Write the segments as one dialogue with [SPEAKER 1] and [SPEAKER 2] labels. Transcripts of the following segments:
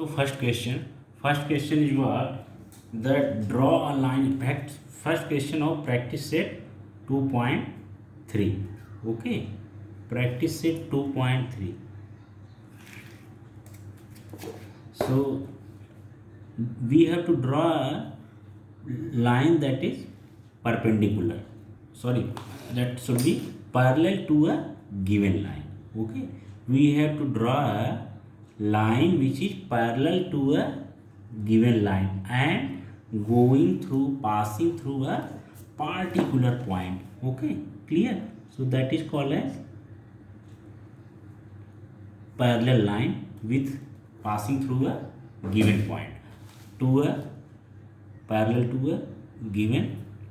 [SPEAKER 1] So first question is what the draw a line effect. First question of practice set 2.3. Okay, practice set 2.3. So we have to draw a line that is perpendicular, sorry, that should be parallel to a given line. Okay, we have to draw a line which is parallel to a given line and passing through a particular point. Okay, clear? So that is called as parallel line with passing through a given point to a parallel to a given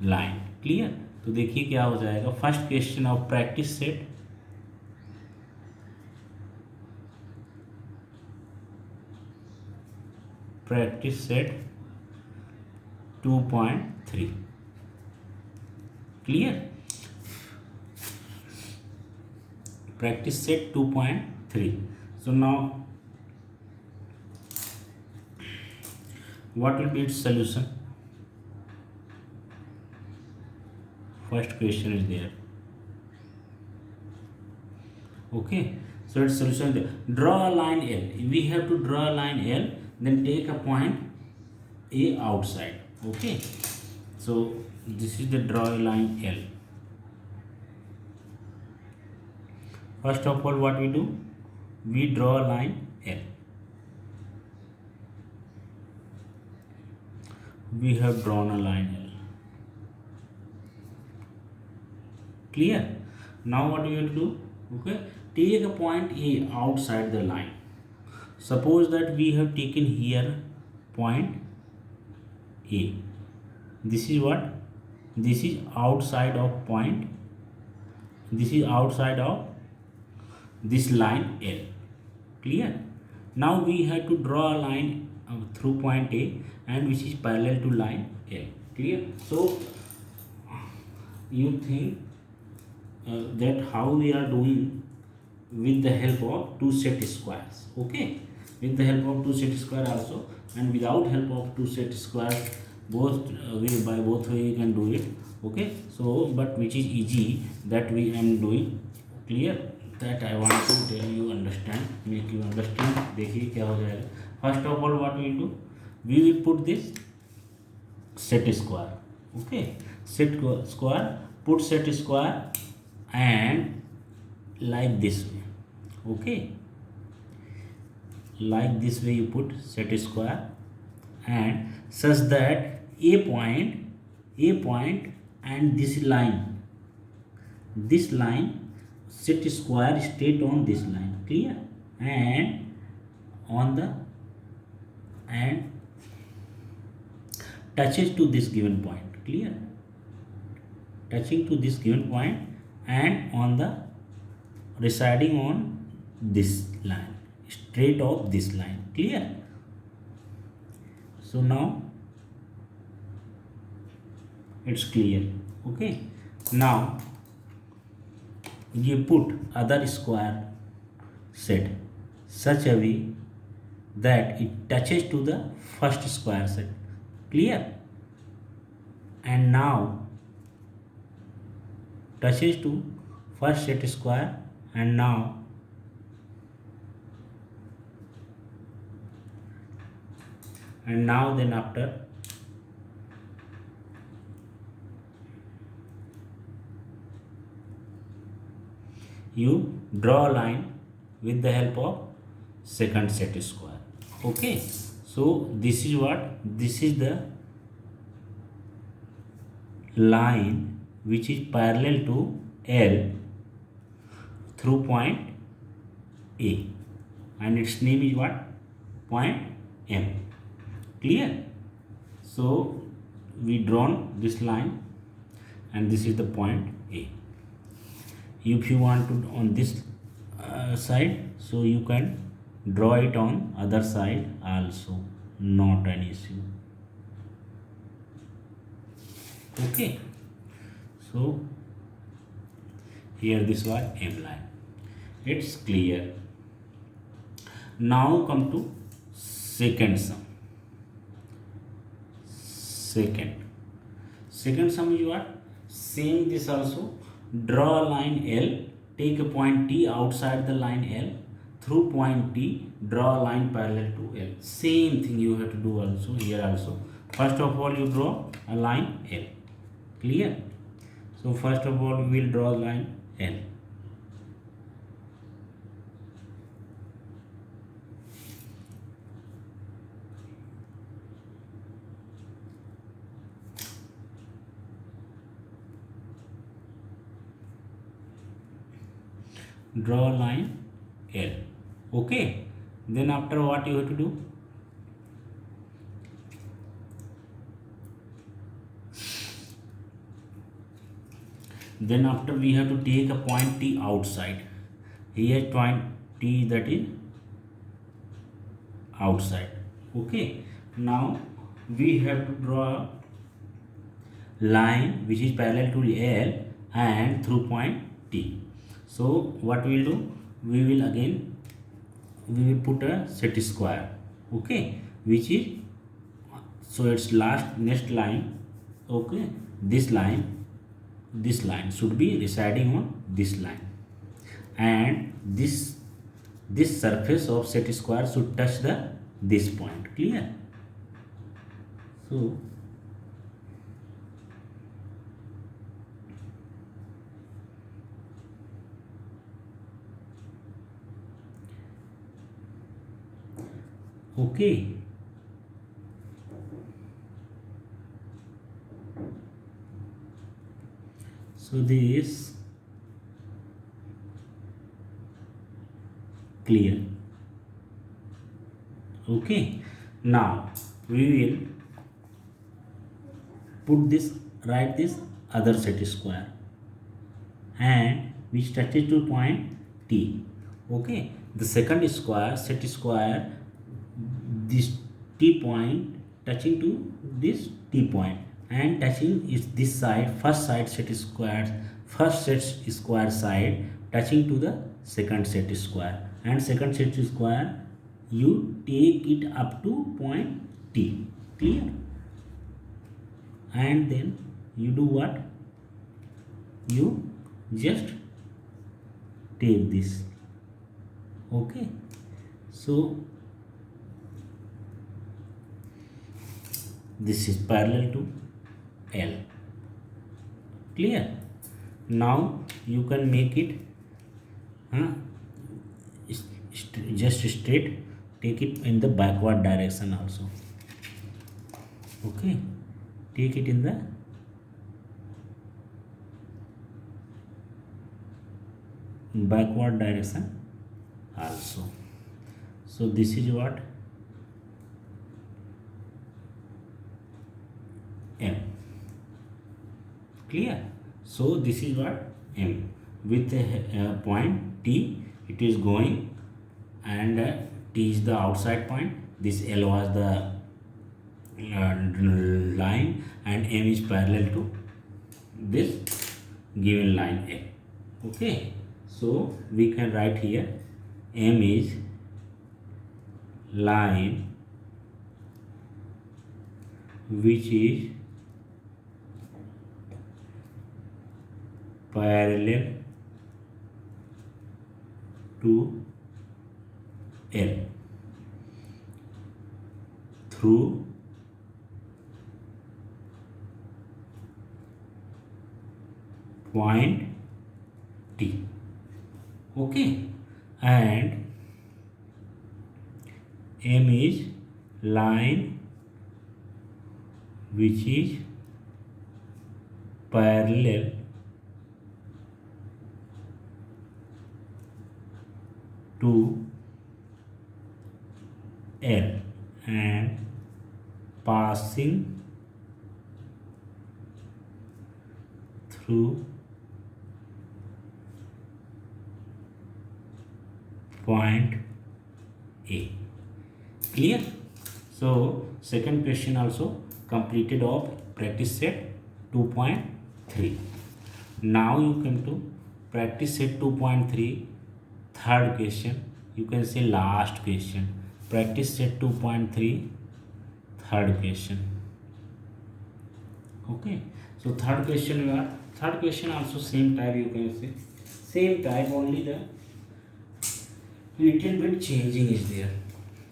[SPEAKER 1] line. Clear? तो देखिए क्या हो जाएगा. First question of practice set practice set 2.3. Clear? Practice set 2.3. so now what will be its solution? First question is there. Okay, so its solution is there. Draw a line L. We have to draw a line L, then take a point A outside. Okay, so this is the draw a line L. First of all, what we do? We draw a line L. We have drawn a line L. Clear? Now what you have to do? Okay, take a point A outside the line. Suppose that we have taken here point A. This is what? This is outside of point. This is outside of this line L. Clear? Now we have to draw a line through point A and which is parallel to line L. Clear? So you think that how we are doing with the help of two set squares. Okay, with the help of two set square also, and without help of two set square, both by both way you can do it. Okay, so but which is easy that we am doing. Clear? That I want to tell you, understand, make you understand. देखिए क्या हो जाएगा. First of all, what we will do? We will put this set square. Okay, set square, put set square and like this way. Okay, like this way you put set square and such that a point and this line set square straight on this line. Clear? And on the and touches to this given point. Clear? Touching to this given point and on the residing on this line, straight off this line. Clear? So now it's clear. Okay, now you put other square set such a way that it touches to the first square set. Clear? And now touches to first set square and now then after you draw a line with the help of second set square. Okay, so this is what? This is the line which is parallel to L through point A and its name is what? Point M. Clear? So we drawn this line and this is the point A. If you want to on this side, so you can draw it on other side also, not an issue. Okay, so here this was M line. It's clear. Now come to second sum. Second sum is what? Same this also. Draw a line L, take a point T outside the line L. Through point T, draw a line parallel to L. Same thing you have to do also here also. First of all, you draw a line L. Clear? So first of all, we will draw a line L. Draw a line L. Okay, then after what you have to do? Then after we have to take a point T outside. Here point T, that is outside. Okay, now we have to draw a line which is parallel to L and through point T. So what we will do? We will put a set square. Okay, which is, so its next line. Okay, this line should be residing on this line, and this surface of set square should touch this point. Clear? So okay, so this clear. Okay, now we will write this other set square, and which touches to point T. Okay, the second square, set square, this T point touching to this T point, and touching is this side, first set square side touching to the second set square, and second set square you take it up to point T. Clear? And then you do what? You just take this. Okay, so this is parallel to L. Clear? Now you can make it just straight. Take it in the backward direction also. Okay, take it in the backward direction also. So this is what? M. Clear? So this is what? M. With a point T, it is going, and T is the outside point. This L was the line, and M is parallel to this given line A. Okay, so we can write here M is line which is parallel to L through point T. Okay, and M is line which is parallel to L and passing through point A. Clear? So second question also completed of practice set 2.3. Now you come to practice set 2.3, third question. You can say last question. Practice set 2.3 third question. Okay, so third question also same type, you can say same type, only the little bit changing is there.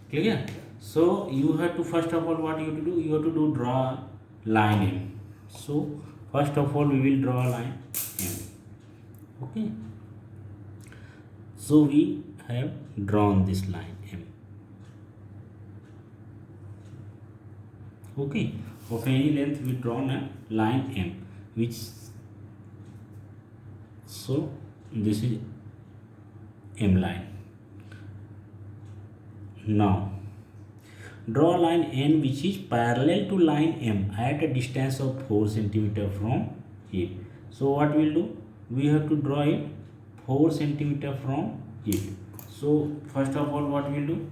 [SPEAKER 1] Clear? So you have to, first of all, what you have to do, you have to do draw line M. So first of all we will draw a line M. Okay, so we have drawn this line M. Okay, of any length we drawn a line M, which, so this is M line. Now draw line N which is parallel to line M at a distance of 4 cm from it. So what we will do, we have to draw it 4 cm from it. So first of all what we will do,